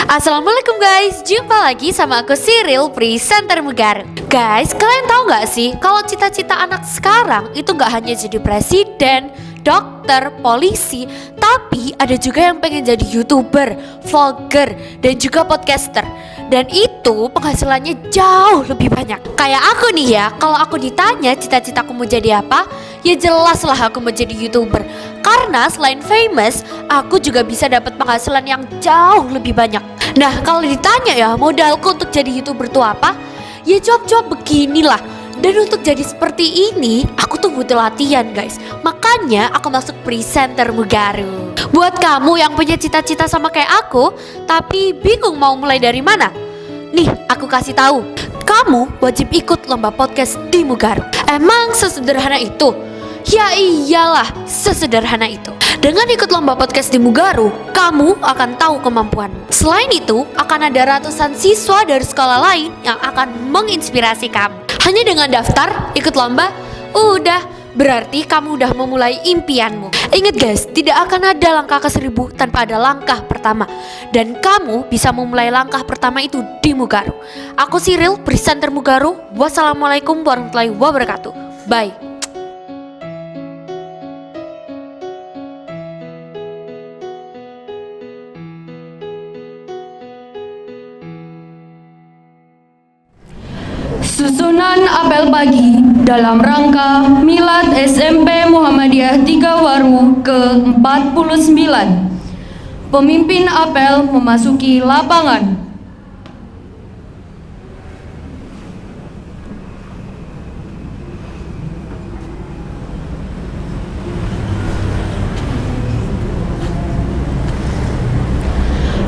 Assalamualaikum guys, jumpa lagi sama aku Cyril, presenter Mugaru. Guys, kalian tahu gak sih kalau cita-cita anak sekarang itu gak hanya jadi presiden, dokter, polisi, tapi ada juga yang pengen jadi YouTuber, vlogger, dan juga podcaster. Dan itu penghasilannya jauh lebih banyak. Kayak aku nih ya, kalau aku ditanya cita-citaku mau jadi apa, ya jelas lah aku mau jadi YouTuber. Karena selain famous, aku juga bisa dapat penghasilan yang jauh lebih banyak. Nah, kalau ditanya ya modalku untuk jadi YouTuber tuh apa? Ya jawab-jawab beginilah. Dan untuk jadi seperti ini, aku tuh butuh latihan guys. Makanya aku masuk presenter Mugaru. Buat kamu yang punya cita-cita sama kayak aku, tapi bingung mau mulai dari mana? Nih, aku kasih tahu. Kamu wajib ikut lomba podcast di Mugaru. Emang sesederhana itu? Ya iyalah, sesederhana itu. Dengan ikut lomba podcast di Mugaru, kamu akan tahu kemampuanmu. Selain itu, akan ada ratusan siswa dari sekolah lain yang akan menginspirasi kamu. Hanya dengan daftar, ikut lomba, udah, berarti kamu udah memulai impianmu. Ingat guys, tidak akan ada langkah ke 1000 tanpa ada langkah pertama. Dan kamu bisa memulai langkah pertama itu di Mugaru. Aku Cyril, presenter Mugaru. Wassalamualaikum warahmatullahi wabarakatuh. Bye. Susunan apel pagi dalam rangka Milad SMP Muhammadiyah 3 Waru ke-49. Pemimpin apel memasuki lapangan.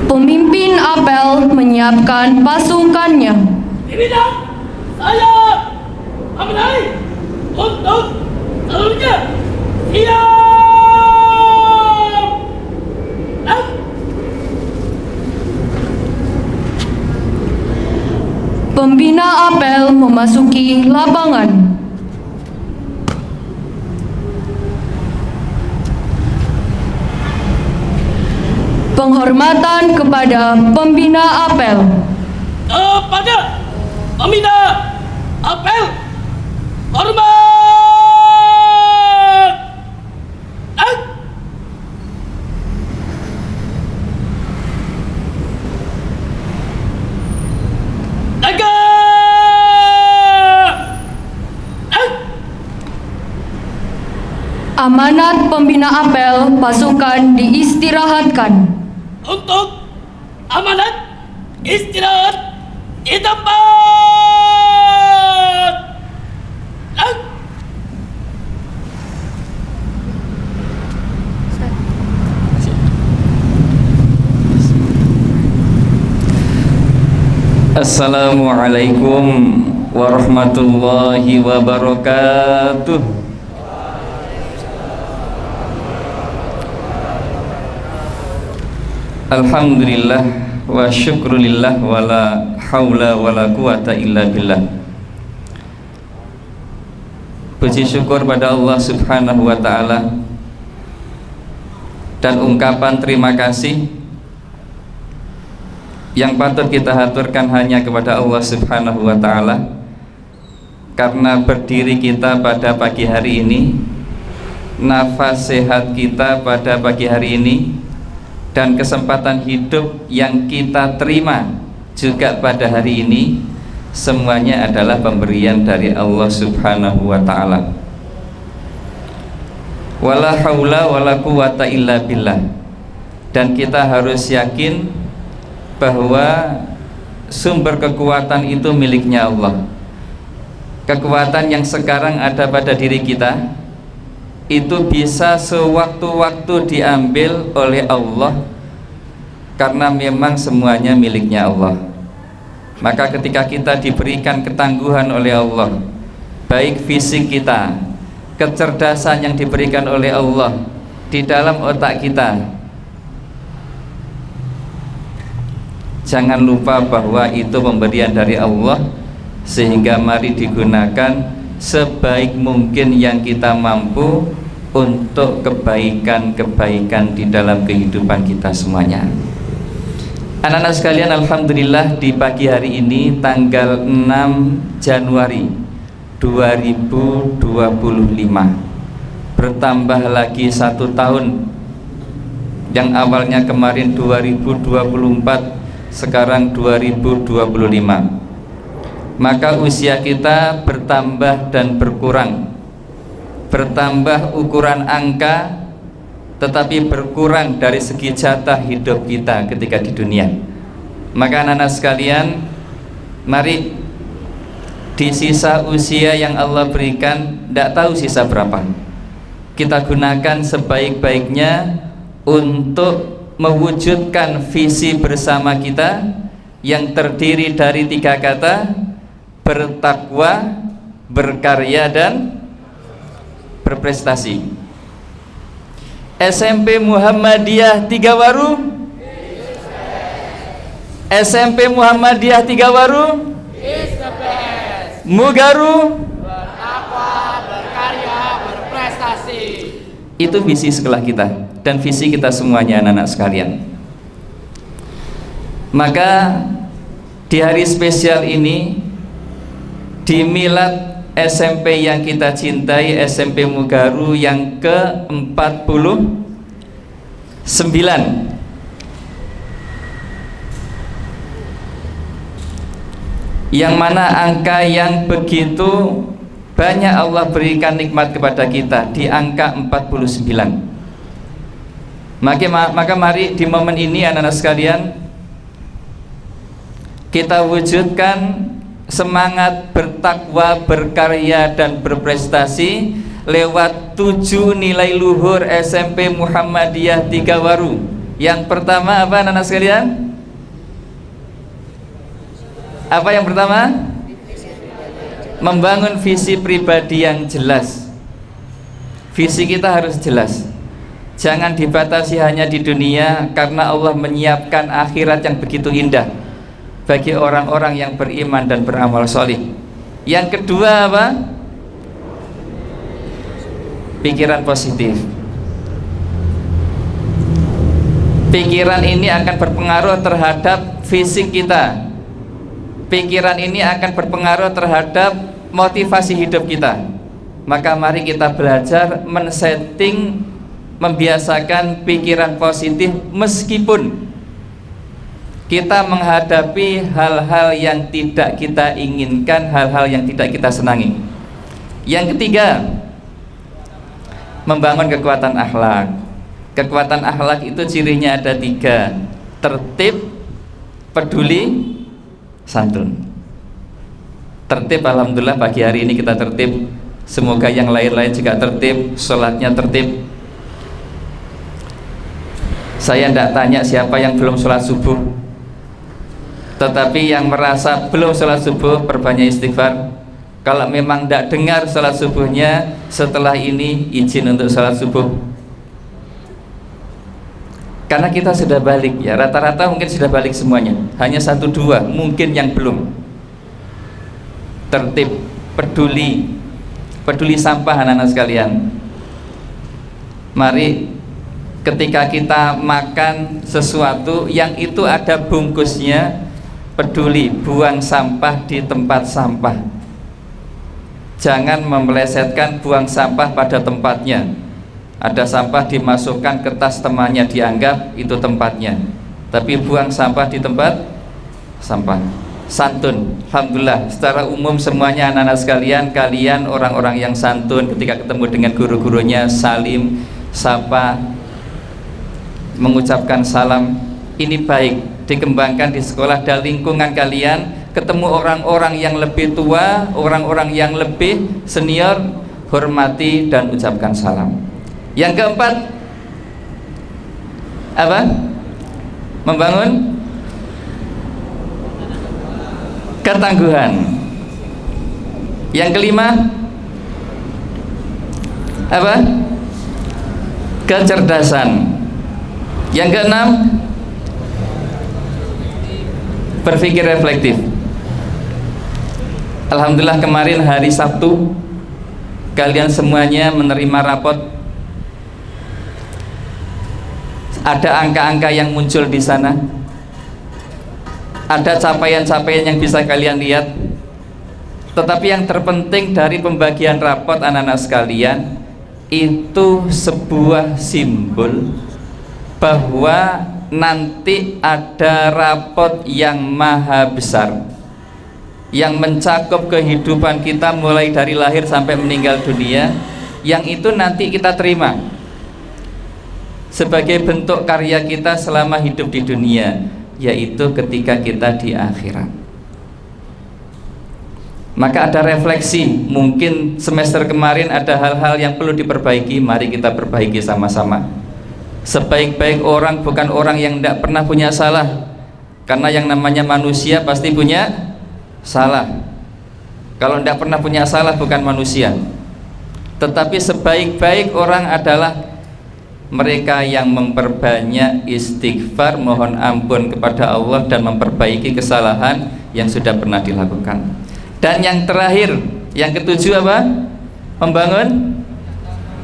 Pemimpin apel menyiapkan pasukannya. Saya Aminai untuk seluruhnya siap. Pembina apel memasuki lapangan. Penghormatan kepada pembina apel. Kepada pembina apel, hormat. Amanat pembina apel pasukan diistirahatkan. Untuk amanat istirahat di tempat. Assalamualaikum warahmatullahi wabarakatuh. Alhamdulillah wa syukrulillah wa la hawla wa la quwata illa billah. Puji syukur pada Allah subhanahu wa ta'ala dan ungkapan terima kasih yang patut kita haturkan hanya kepada Allah subhanahu wa ta'ala, karena berdiri kita pada pagi hari ini, nafas sehat kita pada pagi hari ini, dan kesempatan hidup yang kita terima juga pada hari ini, semuanya adalah pemberian dari Allah subhanahu wa ta'ala. Wala haula wala quwata illa billah. Dan kita harus yakin bahwa sumber kekuatan itu miliknya Allah. Kekuatan yang sekarang ada pada diri kita itu bisa sewaktu-waktu diambil oleh Allah, karena memang semuanya miliknya Allah. Maka ketika kita diberikan ketangguhan oleh Allah, baik fisik kita, kecerdasan yang diberikan oleh Allah di dalam otak kita, jangan lupa bahwa itu pemberian dari Allah, sehingga mari digunakan sebaik mungkin yang kita mampu untuk kebaikan-kebaikan di dalam kehidupan kita semuanya. Anak-anak sekalian, alhamdulillah di pagi hari ini tanggal 6 Januari 2025 bertambah lagi 1 tahun. Yang awalnya kemarin 2024, sekarang 2025. Maka usia kita bertambah dan berkurang. Bertambah ukuran angka, tetapi berkurang dari segi jatah hidup kita ketika di dunia. Maka anak-anak sekalian, mari di sisa usia yang Allah berikan, tidak tahu sisa berapa, kita gunakan sebaik-baiknya untuk mewujudkan visi bersama kita yang terdiri dari 3 kata: bertakwa, berkarya, dan berprestasi. SMP Muhammadiyah Tigawaru, SMP Muhammadiyah Tigawaru, Mugaru, Bertakwa, berkarya, berprestasi. itu visi sekolah kita dan visi kita semuanya anak-anak sekalian. Maka di hari spesial ini, di milad SMP yang kita cintai, SMP Mugaru yang ke-49, yang mana angka yang begitu banyak Allah berikan nikmat kepada kita, di angka 49. Maka mari di momen ini anak-anak sekalian, kita wujudkan semangat bertakwa, berkarya, dan berprestasi lewat 7 nilai luhur SMP Muhammadiyah Tigawaru. Yang pertama apa anak-anak sekalian? Apa yang pertama? Membangun visi pribadi yang jelas. Visi kita harus jelas. Jangan dibatasi hanya di dunia, karena Allah menyiapkan akhirat yang begitu indah bagi orang-orang yang beriman dan beramal solih. Yang kedua apa? Pikiran positif. Pikiran ini akan berpengaruh terhadap fisik kita. Pikiran ini akan berpengaruh terhadap motivasi hidup kita. Maka mari kita belajar men-setting, membiasakan pikiran positif meskipun kita menghadapi hal-hal yang tidak kita inginkan, hal-hal yang tidak kita senangi. Yang ketiga, membangun kekuatan akhlak. Kekuatan akhlak itu cirinya ada 3: tertib, peduli, santun. Tertib, alhamdulillah pagi hari ini kita tertib. Semoga yang lain-lain juga tertib, sholatnya tertib. Saya tidak tanya siapa yang belum sholat subuh, tetapi yang merasa belum sholat subuh, perbanyak istighfar. Kalau memang tidak dengar sholat subuhnya, setelah ini izin untuk sholat subuh. Karena kita sudah balik ya, rata-rata mungkin sudah balik semuanya. Hanya 1-2 mungkin yang belum. Tertib, peduli sampah anak-anak sekalian. Mari ketika kita makan sesuatu yang itu ada bungkusnya, peduli buang sampah di tempat sampah. Jangan memelesetkan buang sampah pada tempatnya. Ada sampah dimasukkan ke tas temannya, dianggap itu tempatnya, tapi buang sampah di tempat sampah. Santun, alhamdulillah secara umum semuanya anak-anak sekalian, kalian orang-orang yang santun. Ketika ketemu dengan guru-gurunya, salim, sapa, mengucapkan salam. Ini baik, dikembangkan di sekolah dan lingkungan kalian. Ketemu orang-orang yang lebih tua, orang-orang yang lebih senior, hormati dan ucapkan salam. Yang keempat apa? Membangun ketangguhan. Yang kelima apa? Kecerdasan. Yang keenam, berpikir reflektif. Alhamdulillah kemarin hari Sabtu kalian semuanya menerima rapot. Ada angka-angka yang muncul di sana. ada capaian-capaian yang bisa kalian lihat. Tetapi yang terpenting dari pembagian rapot anak-anak sekalian, itu sebuah simbol bahwa nanti ada rapot yang maha besar yang mencakup kehidupan kita mulai dari lahir sampai meninggal dunia, yang itu nanti kita terima sebagai bentuk karya kita selama hidup di dunia, yaitu ketika kita di akhirat. Maka ada refleksi, mungkin semester kemarin ada hal-hal yang perlu diperbaiki, mari kita perbaiki sama-sama. Sebaik-baik orang bukan orang yang tidak pernah punya salah, karena yang namanya manusia pasti punya salah. Kalau tidak pernah punya salah bukan manusia. Tetapi sebaik-baik orang adalah mereka yang memperbanyak istighfar, mohon ampun kepada Allah, dan memperbaiki kesalahan yang sudah pernah dilakukan. Dan yang terakhir, yang ketujuh apa? Membangun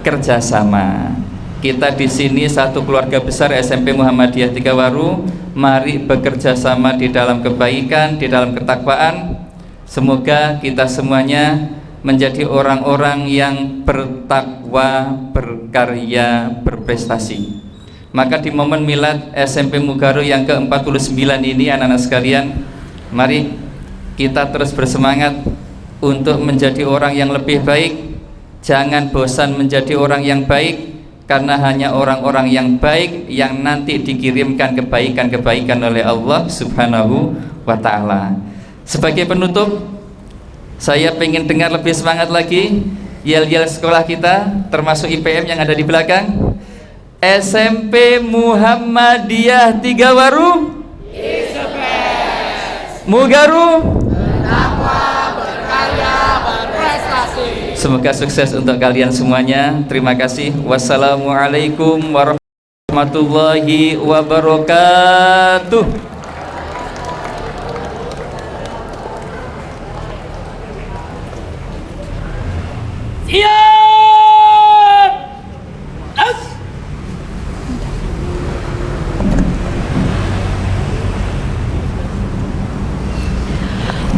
kerjasama. Kita di sini satu keluarga besar SMP Muhammadiyah Tigawaru, mari bekerja sama di dalam kebaikan, di dalam ketakwaan. Semoga kita semuanya menjadi orang-orang yang bertakwa, berkarya, berprestasi. Maka di momen milad SMP Mugaru yang ke-49 ini, anak-anak sekalian, mari kita terus bersemangat untuk menjadi orang yang lebih baik. Jangan bosan menjadi orang yang baik, karena hanya orang-orang yang baik yang nanti dikirimkan kebaikan-kebaikan oleh Allah Subhanahu wa ta'ala. Sebagai penutup, saya pengen dengar lebih semangat lagi yel-yel sekolah kita, termasuk IPM yang ada di belakang. SMP Muhammadiyah Tigawaru Mugaru, berkarya, berprestasi. semoga sukses untuk kalian semuanya. Terima kasih. Wassalamualaikum warahmatullahi wabarakatuh. Siap. As.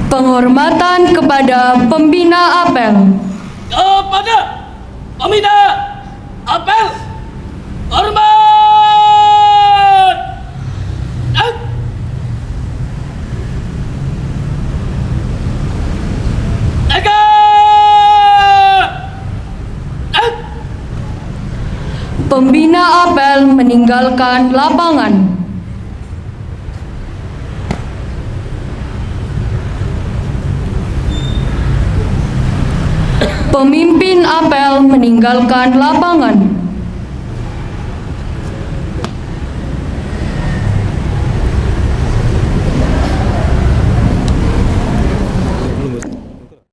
Penghormatan kepada pembina apel. Kepada pembina apel, hormat. As. Eka. As. Pembina apel meninggalkan lapangan. Pemimpin apel meninggalkan lapangan.